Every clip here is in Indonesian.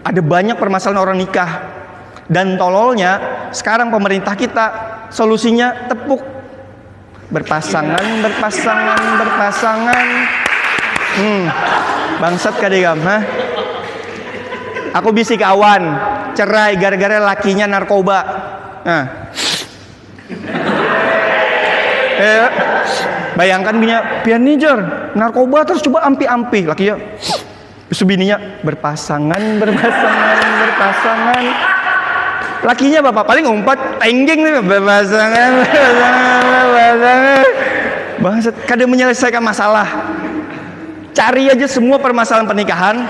Ada banyak permasalahan orang nikah. Dan tololnya sekarang pemerintah kita solusinya tepuk. Berpasangan. Bangsat kadegam, ha? Aku bisi kawan cerai gara-gara lakinya narkoba. Nah. Bayangkan pian nijer narkoba terus coba ampi-ampi lakinya. Subininya berpasangan. Lakinya bapak paling umpat tengging nih berpasangan. Bangsat, kada menyelesaikan masalah. Cari aja semua permasalahan pernikahan,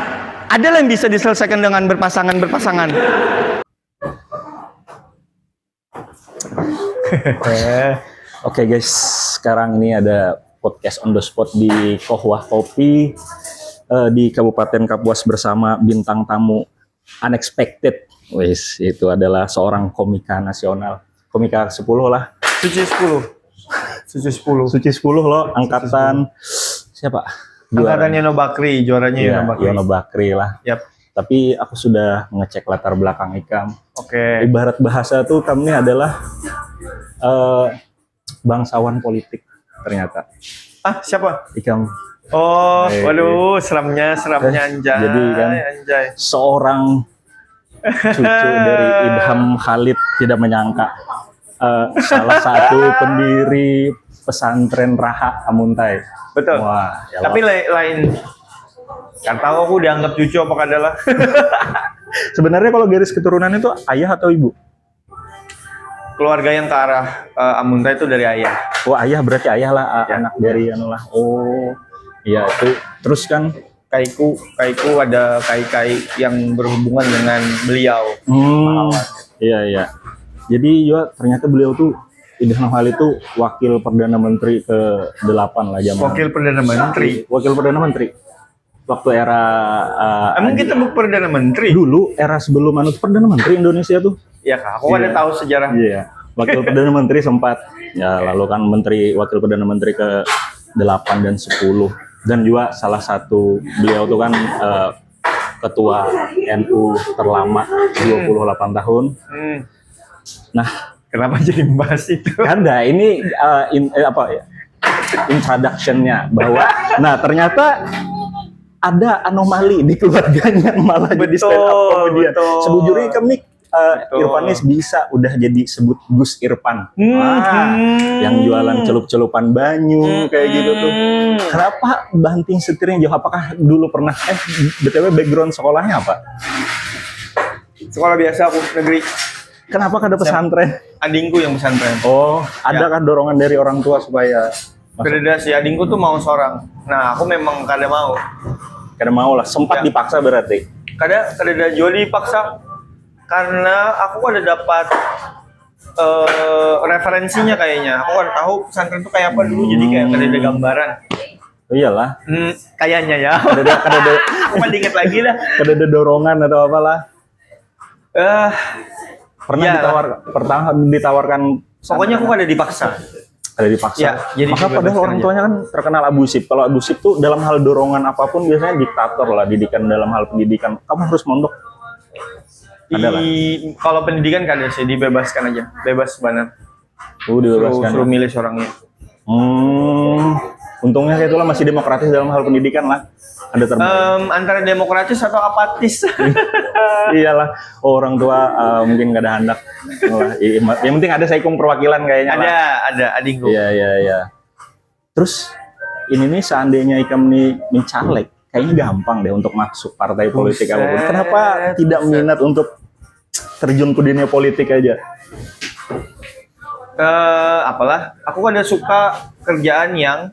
ada yang bisa diselesaikan dengan berpasangan. Oke guys, sekarang ini ada podcast on the spot di Kohwah Kopi di Kabupaten Kapuas bersama bintang tamu unexpected. Wis, itu adalah seorang komika nasional, komika 10 lah. Suci 10 loh, angkatan siapa? Angkatan Yono Bakri, juaranya ya, Yono Bakri. Yono Bakri lah. Yap. Tapi aku sudah ngecek latar belakang Ikam. Oke. Ibarat bahasa tuh Ikam ini adalah bangsawan politik ternyata. Ah, siapa? Ikam. Oh, waduh, seramnya anjay. Jadi kan seorang cucu dari Idham Khalid tidak menyangka salah satu pendiri pesantren Raha Amuntai. Betul. Wah, ya tapi lain kan tahu aku dianggap cucu apa adalah. Sebenarnya kalau garis keturunan itu ayah atau ibu? Keluarga yang ke arah Amuntai itu dari ayah. Oh, ayah berarti ayah lah, ya. Anak dari anu lah. Oh, iya itu. Terus kan Kaiku ada kai yang berhubungan dengan beliau. Iya. Jadi ya ternyata beliau tuh Idham Khalid itu wakil perdana menteri ke-8 lah zaman. Wakil perdana menteri. Waktu era emang kita bukan perdana menteri? Dulu era sebelum perdana menteri Indonesia tuh. Iya kak, aku ada tahu sejarah. Iya. Wakil perdana menteri sempat ya, lalu kan wakil perdana menteri ke-8 dan 10. Dan juga salah satu beliau tuh kan ketua NU terlama 28 tahun. Nah, kenapa jadi membahas itu? Anda ini introduction-nya bahwa nah ternyata ada anomali di keluarganya malah jadi stand up komedian. Sebujurnya kami Irfanis bisa udah jadi sebut Gus Irfan. Yang jualan celup-celupan banyu kayak gitu tuh. Kenapa banting setirnya jauh? Apakah dulu pernah BTW background sekolahnya apa? Sekolah biasa aku negeri. Kenapa kada pesantren? Adingku yang pesantren. Oh, ada kan dorongan dari orang tua supaya beda sih, adingku tuh mau seorang. Nah, aku memang kada mau. Kada mau lah, sempat dipaksa berarti. Kada jual dipaksa. Karena aku ada dapat referensinya kayaknya. Aku kan tahu pesantren itu kayak apa dulu, jadi kayak ada gambaran. Oh iyalah. Kayaknya ya. Kada aku masih inget lagi dah. Kada ada dorongan atau apalah. Pernah ditawarkan. Pokoknya aku kada dipaksa. Ada dipaksa. Ya, jadi maka padahal orang tuanya kan terkenal abusif. Kalau abusif tuh dalam hal dorongan apapun biasanya diktator lah, didikan dalam hal pendidikan. Kamu harus mondok. Kalau pendidikan kan sih dibebaskan aja, bebas banget. Dibebaskan. Suruh milih seorangnya. Untungnya kayak itulah masih demokratis dalam hal pendidikan lah. Ada antara demokratis atau apatis. Iyalah, orang tua mungkin gak ada hendak. Yang penting ada saikum perwakilan kayaknya. Ada adingku. Iya. Terus ini nih seandainya Ikam nih mencalek, kayaknya gampang deh untuk masuk partai politik apapun. Kenapa tidak minat untuk terjun ke dunia politik aja? Apalah, aku ada suka kerjaan yang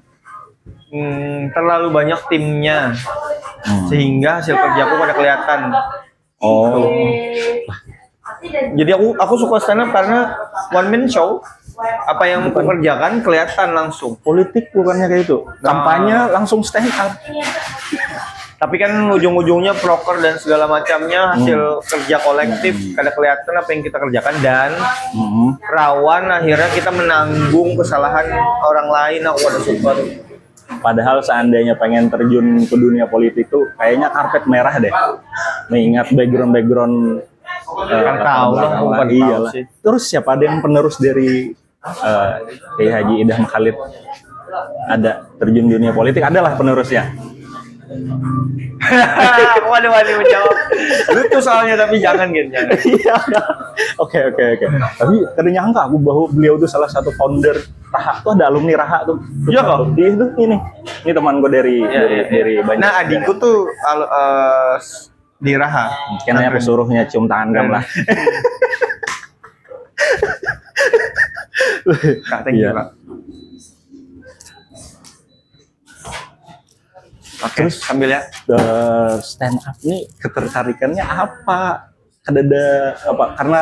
terlalu banyak timnya, sehingga hasil kerjaku pada kelihatan. Jadi aku suka stand up karena one man show. Apa yang aku kerjakan kelihatan langsung. Politik bukannya kayak itu. Kampanye langsung stand up. Tapi kan ujung-ujungnya proker dan segala macamnya hasil kerja kolektif kada kelihatan apa yang kita kerjakan dan rawan akhirnya kita menanggung kesalahan orang lain. Aku ada suka. Padahal seandainya pengen terjun ke dunia politik tuh kayaknya karpet merah deh. Mengingat background Kan tahu lah, belakang bukan iya tahu lah. sih. Terus siapa ada yang penerus dari Kiai Haji Idham Khalid? Ada terjun dunia politik, adalah penerusnya. Aku ada wani menjawab. Lucu soalnya tapi jangan gitu, jangan. Iya. Oke. Tapi kada nyangka aku bahwa beliau tuh salah satu founder Raha. Tuh ada alumni Raha tuh. Iya kok. Iya tuh ini teman gue dari banyak. Nah, adikku tuh di Raha. Kayaknya aku suruhnya cium tangan kamu lah. Kak, thank you, Iya. Kak. Oke, sambil ya. Stand up nih ketertarikannya apa? Ada apa? Karena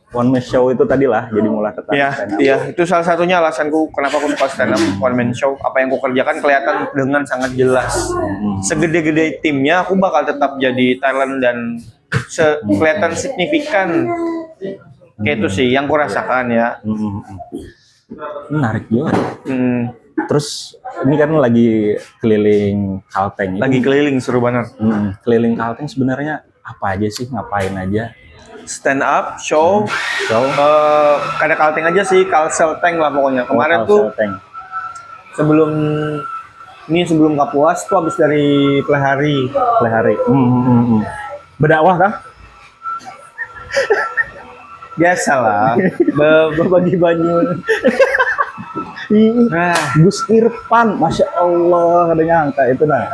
one man show itu tadi lah jadi mulai tertarik Iya, stand up. iya, itu salah satunya alasanku kenapa aku suka stand up one man show. Apa yang aku kerjakan kelihatan dengan sangat jelas. Segede-gede timnya, aku bakal tetap jadi talent dan kelihatan signifikan. Kayak itu sih yang aku rasakan ya. Menarik juga. Hmm, Terus ini kan lagi keliling Kalteng. lagi keliling seru banget. Keliling Kalteng sebenarnya apa aja sih? Ngapain aja? Stand up, show, So, kada kalteng aja sih, kalsel tank lah pokoknya. Kemarin tuh Kalteng. sebelum Kapuas tuh habis dari Plehari. Lehari. Berdakwah kah? Biasa lah, berbagi banyu. Nah, Gus Irfan, Masya Allah, ada nyangka itu nah.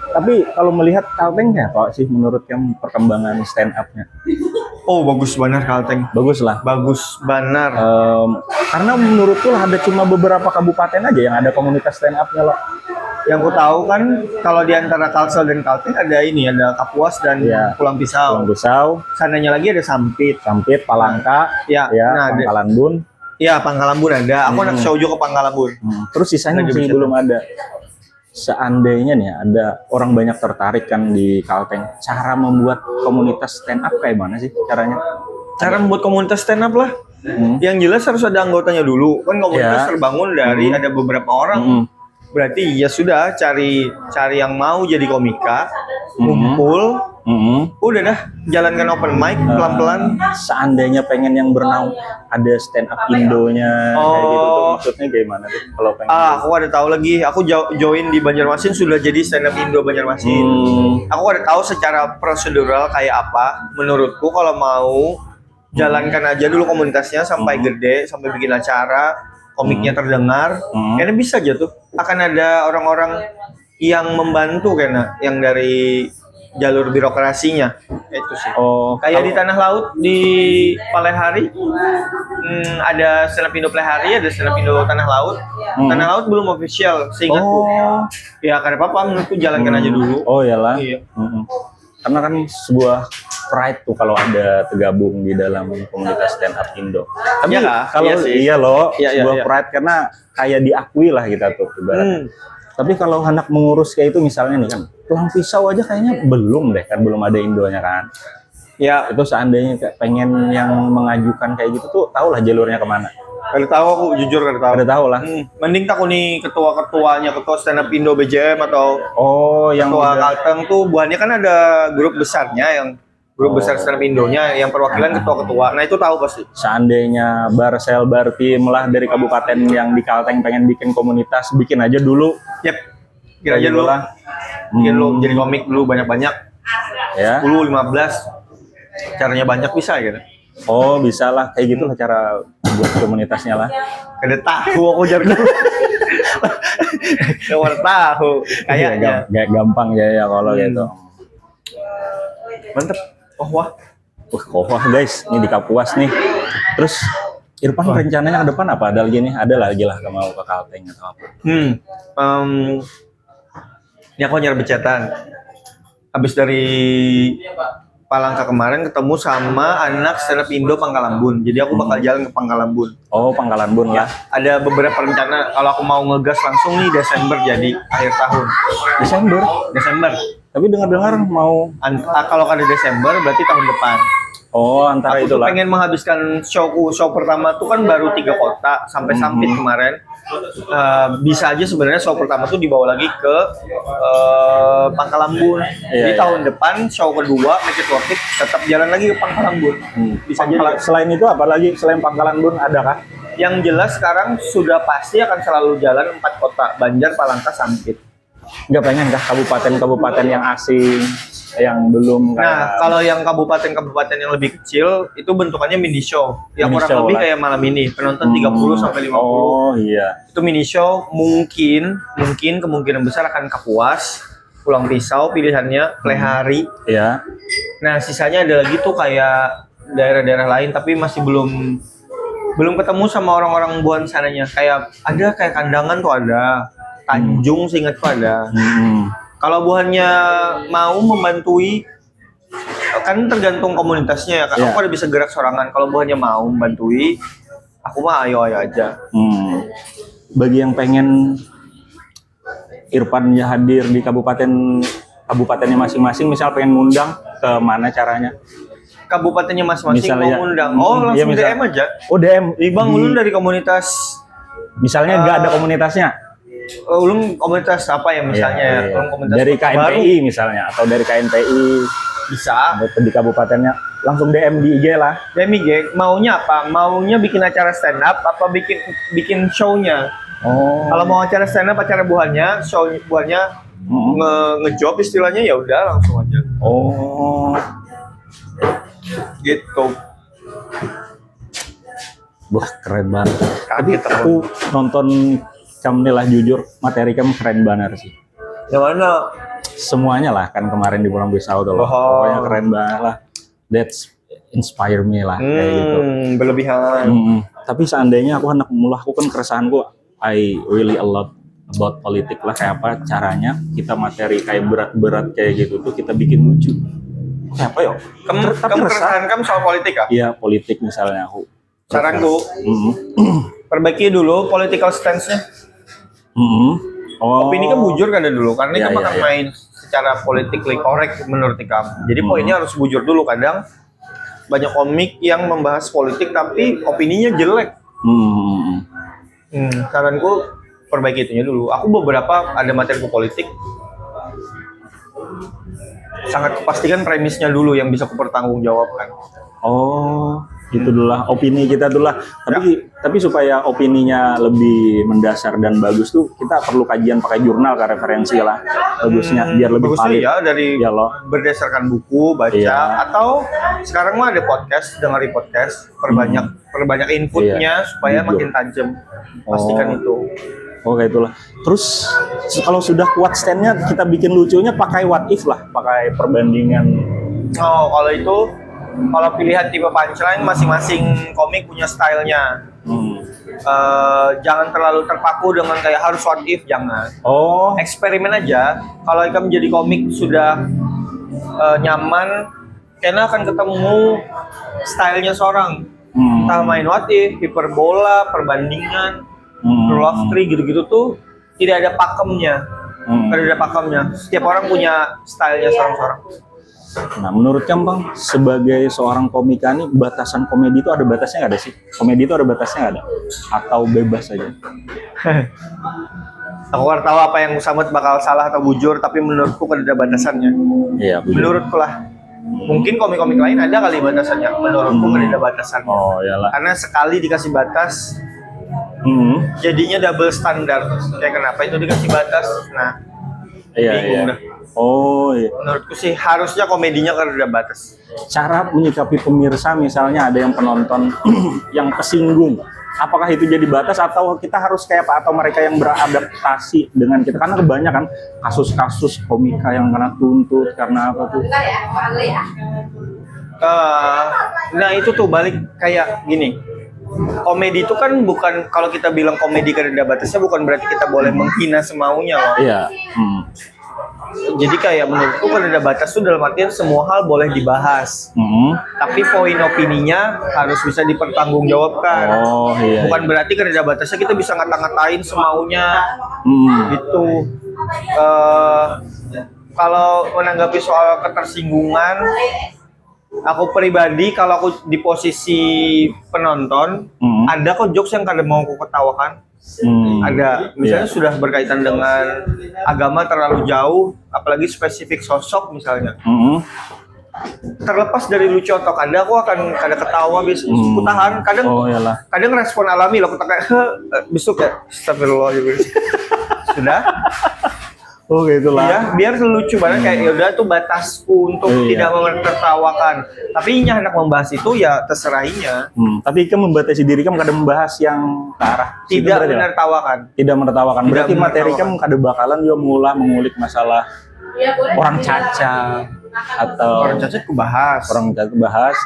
Tapi kalau melihat Kaltengnya, Pak sih menurut kamu perkembangan stand up-nya? oh bagus banget kalteng. Bagus lah. Bagus banget. Karena menurutku lah ada cuma beberapa kabupaten aja yang ada komunitas stand up-nya loh. Yang ku tahu kan kalau di antara Kalsel dan Kalteng ada Kapuas dan Iya. Pulang Pisau. Pulang Pisau, Sananya lagi ada Sampit. Sampit, Palangka, Ya, ya, nah, Pangkalan Bun. Iya, Pangkalambun ada. Aku anak shoujo ke Pangkalambun. Terus sisanya Lagi masih bisa. belum ada. Seandainya nih ada orang banyak tertarik kan di Kalteng, cara membuat komunitas stand up kayak mana sih caranya? Cara membuat komunitas stand up lah. Yang jelas harus ada anggotanya dulu. Kan komunitas Ya. terbangun dari ada beberapa orang. Berarti ya sudah cari yang mau jadi komika, kumpul, udah dah jalankan open mic pelan-pelan. Seandainya pengen yang bernaung ada stand up Indonya kayak gitu tuh maksudnya gimana tuh kalau pengen? Aku ada tahu lagi. Aku join di Banjarmasin sudah jadi stand up Indo Banjarmasin. Aku ada tahu secara prosedural kayak apa. Menurutku kalau mau jalankan aja dulu komunitasnya sampai gede, sampai bikin acara, komiknya terdengar. Kayaknya bisa aja tuh. Akan ada orang-orang yang membantu kayaknya, yang dari jalur birokrasinya. Itu sih. Kayak di Tanah Laut di Palehari ada stand up Indo Palehari, ada stand up Indo Tanah Laut. Tanah Laut belum official seingatku. Ya karena apa menurutku jalankan aja dulu. Oh iyalah. Iya. Karena kan sebuah pride tuh kalau ada tergabung di dalam komunitas stand up Indo. Tapi Iyalah, kalau iya sih. iya loh, Iya, sebuah iya. pride karena kayak diakui lah kita tuh ibaratnya. Tapi kalau hendak mengurus kayak itu misalnya nih kan, Pulang Pisau aja kayaknya belum deh kan, belum ada Indonya kan. Ya, Itu seandainya kayak pengen yang mengajukan kayak gitu tuh, tau lah jalurnya kemana. kada tahu aku jujur kada tahu. Ada tahu lah. Mending takuni ketua-ketuanya, ketua stand up Indo BJM atau Oh, yang ketua udah- Kalteng tuh buahnya kan ada grup besarnya yang grup besar stand up Indonya yang perwakilan ketua-ketua. Nah, itu tahu pasti. seandainya Barsel Bartim lah dari kabupaten yang di Kalteng pengen bikin komunitas, bikin aja dulu. Yep. Kira aja dulu. lah. Bikin dulu jadi komik dulu banyak-banyak. Ya. 10, 15. Caranya banyak bisa gitu. Oh, bisa lah kayak gitu lah cara buat komunitasnya lah. Kada tahu aku jadi. Kada tahu kayaknya. Gampang ya kalau gitu. Mantep. Oh wah. Wah guys, ini di Kapuas nih. Terus Irfan rencananya ke depan apa? Ada lagi nih? Ada lagi lah mau ke Kalteng atau apa? Ini aku nyari becetan. Habis dari Palangka kemarin ketemu sama anak stand up Indo Pangkalambun. Jadi aku bakal jalan ke Pangkalambun. Oh, Pangkalan Bun lah. Ada beberapa rencana kalau aku mau ngegas langsung nih Desember jadi akhir tahun. Desember. Tapi dengar-dengar mau Kalau ada Desember berarti tahun depan. antara Aku tuh itulah. pengen menghabiskan show pertama tuh kan baru 3 kota sampai Sampit kemarin. bisa aja sebenarnya show pertama tuh dibawa lagi ke Pangkalambun. Jadi Iya. tahun depan show kedua Make It Worth It tetap jalan lagi ke Pangkalambun. Bisa jadi. Selain itu apalagi selain Pangkalan Bun adakah? Yang jelas sekarang sudah pasti akan selalu jalan 4 kota, Banjar, Palangka, Sampit. Nggak pengen kah kabupaten-kabupaten yang asing yang belum Nah, kalau yang kabupaten-kabupaten yang lebih kecil itu bentukannya mini show. Yang Mini kurang show lebih lah. kayak malam ini, penonton 30 sampai 50. Oh iya. Itu mini show, mungkin kemungkinan besar akan Kapuas, Pulang Pisau pilihannya, Plehari. Iya. Nah, sisanya ada lagi tuh kayak daerah-daerah lain tapi masih belum ketemu sama orang-orang buan sananya. Kayak ada kayak Kandangan tuh ada, Tanjung seingatku ada. Kalau buahnya mau membantui, kan tergantung komunitasnya ya. Iya. Aku ada bisa gerak sorangan. Kalau buahnya mau membantui, aku mah ayo aja. Bagi yang pengen Irfan hadir di kabupatennya masing-masing, misal pengen ngundang, ke mana caranya? Kabupatennya masing-masing Misalnya, mau ngundang. Oh, iya, langsung misal- DM aja. Oh DM. Bang, ulun dari komunitas. Misalnya nggak ada komunitasnya. Ulun komunitas apa ya misalnya? Iya, iya. Ulun komunitas Dari baru. KNPI misalnya, atau dari KNPI Bisa. di kabupatennya, langsung DM di IG lah. Demi geng, maunya apa? Maunya bikin acara stand up apa bikin show-nya? Oh. Kalau mau acara stand up, acara buahnya, show buahnya ngejob istilahnya ya udah langsung aja. Oh. Gitu. Wah, keren banget. Kaget Aku nonton kamu lah, jujur materi kamu keren banget sih. Yang mana? Semuanya lah, kan kemarin di Pulang Pisau tuh loh. Oh. Pokoknya keren banget lah. That's inspire me lah kayak gitu. Berlebihan. Tapi seandainya aku anak mula, aku kan keresahanku, I really a lot about politik lah, kayak apa caranya kita materi kayak berat-berat kayak gitu tuh kita bikin lucu. Kayak apa yo? Kamu Tapi resah. keresahan kamu soal politik ah? Iya, politik misalnya aku. Saranku, perbaiki dulu political stance-nya. Oh. Opini kan bujur kan dulu, karena Iya, kamu iya, akan iya. main secara politically correct menurut kamu. Jadi poinnya harus bujur dulu. Kadang banyak komik yang membahas politik tapi opininya jelek. Saranku perbaiki itunya dulu. Aku beberapa ada materi politik, sangat kepastikan premisnya dulu yang bisa kupertanggungjawabkan. Oh, itu dulu lah opini kita dulu lah. Tapi supaya opininya lebih mendasar dan bagus tuh kita perlu kajian pakai jurnal ke referensi lah. Bagusnya biar lebih Bagusnya valid. ya dari Ya loh. berdasarkan buku baca Iya. atau sekarang mah ada podcast, dengerin podcast, perbanyak inputnya supaya Gitu. makin tajam. Pastikan itu. Oh, kayak itulah. Terus kalau sudah kuat stand-nya kita bikin lucunya pakai what if lah, pakai perbandingan. Oh, kalau itu kalau pilihan tipe punchline masing-masing komik punya stylenya. Jangan terlalu terpaku dengan kayak harus what if, jangan. Oh, Eksperimen aja. Kalau kamu menjadi komik sudah nyaman, kayaknya akan ketemu stylenya seorang. Entah main what if, hiperbola, perbandingan, love tree gitu-gitu tuh tidak ada pakemnya. Tidak ada pakemnya. Setiap orang punya stylenya seorang-seorang. Nah, menurut kamu Bang, sebagai seorang komika nih, batasan komedi itu ada batasnya nggak ada sih? Komedi itu ada batasnya nggak ada? Atau bebas aja? Aku nggak tahu apa yang Samut bakal salah atau bujur, tapi menurutku kan ada batasannya. Iya, bener. Menurutku lah. Mungkin komik-komik lain ada kali batasannya. Menurutku kan ada batasannya. Oh, iyalah. Karena sekali dikasih batas, jadinya double standar. Kayak kenapa itu dikasih batas? Nah, Iya, bingung iya. dah. Oh, iya. Menurutku sih harusnya komedinya kan udah batas. Cara menyikapi pemirsa, misalnya ada yang penonton yang kesinggung, apakah itu jadi batas atau kita harus kayak apa, atau mereka yang beradaptasi dengan kita, karena kebanyakan kasus-kasus komika yang kena tuntut karena apa tuh? Nah itu tuh balik kayak gini. Komedi itu kan bukan, kalau kita bilang komedi kan ada batasnya, bukan berarti kita boleh menghina semaunya loh. Iya. Jadi kayak menurutku kan ada batas tuh dalam artian semua hal boleh dibahas. Tapi poin opininya harus bisa dipertanggungjawabkan. Oh, iya. Bukan berarti kan ada batasnya kita bisa ngata-ngatain semaunya gitu. Kalau menanggapi soal ketersinggungan, aku pribadi kalau aku di posisi penonton, Ada kok jokes yang kadang mau aku ketawakan. Ada, misalnya sudah berkaitan dengan agama terlalu jauh, apalagi spesifik sosok misalnya. Terlepas dari lucu atau kada, aku akan kada ketawa biasanya. Aku tahan, kadang respon alami loh, aku kayak besok ya, astagfirullah gitu. Sudah. Oh gitulah. Ya, biar lucu banget kayak ya udah tuh batasku untuk tidak menertawakan. Tapi inya hendak membahas itu ya terserahnya. Tapi kamu membatasi diri kamu kadang membahas yang ke arah tidak menertawakan. Tidak menertawakan. Berarti materi kamu kadang bakalan juga mengulik masalah orang cacat atau orang cacat ku bahas. Orang cacat bahas.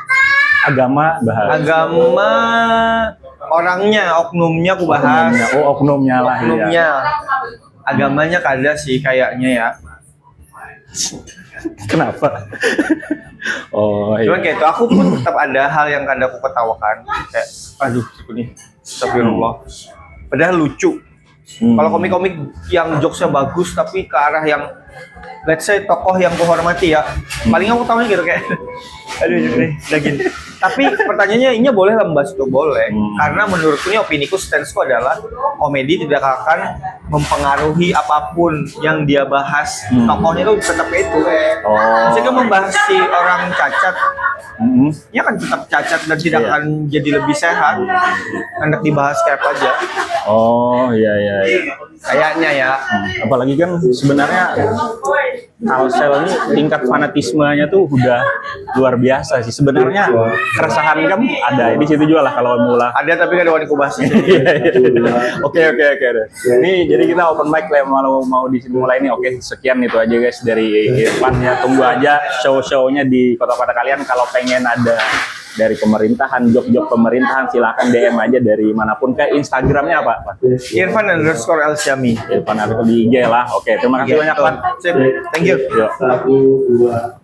Agama bahas. Agama orangnya, oknumnya ku bahas. Oknumnya lah. Oknumnya. Ya. Agamanya kada sih kayaknya ya. Kenapa? Cuman kayak itu aku pun tetap ada hal yang kada aku ketawakan. Kayak aduh ini astagfirullah. Padahal lucu. Kalau komik-komik yang jokesnya bagus tapi ke arah yang let's say tokoh yang kuhormati ya. Paling aku tahu gitu kayak aduh daging. Tapi pertanyaannya ini boleh lah membahas itu boleh. Karena menurutku ini opiniku, stanceku adalah komedi tidak akan mempengaruhi apapun yang dia bahas. Tokohnya itu tetap itu. Jika membahas si orang cacat, ya kan tetap cacat dan tidak akan jadi lebih sehat. Hendak dibahas kayak apa aja. Oh iya. Kayaknya ya. Apalagi kan sebenarnya Kalsel ini tingkat fanatismenya tuh udah luar biasa sih. Sebenarnya keresahan kamu ada di situ juga lah kalau mulai. Ada tapi kan ada wanita bahas. Oke. Nih jadi kita open mic lah mau di sini mulai nih. Oke, sekian itu aja guys dari Irfan ya. Tunggu aja show-shownya di kota-kota kalian. Kalau pengen ada dari pemerintahan, job pemerintahan, silakan DM aja dari manapun. Ke Instagramnya apa? Irfan_Elsyami. Irfan di IG lah. Oke, terima kasih banyak Pan. Thank you. Yo. 1, 2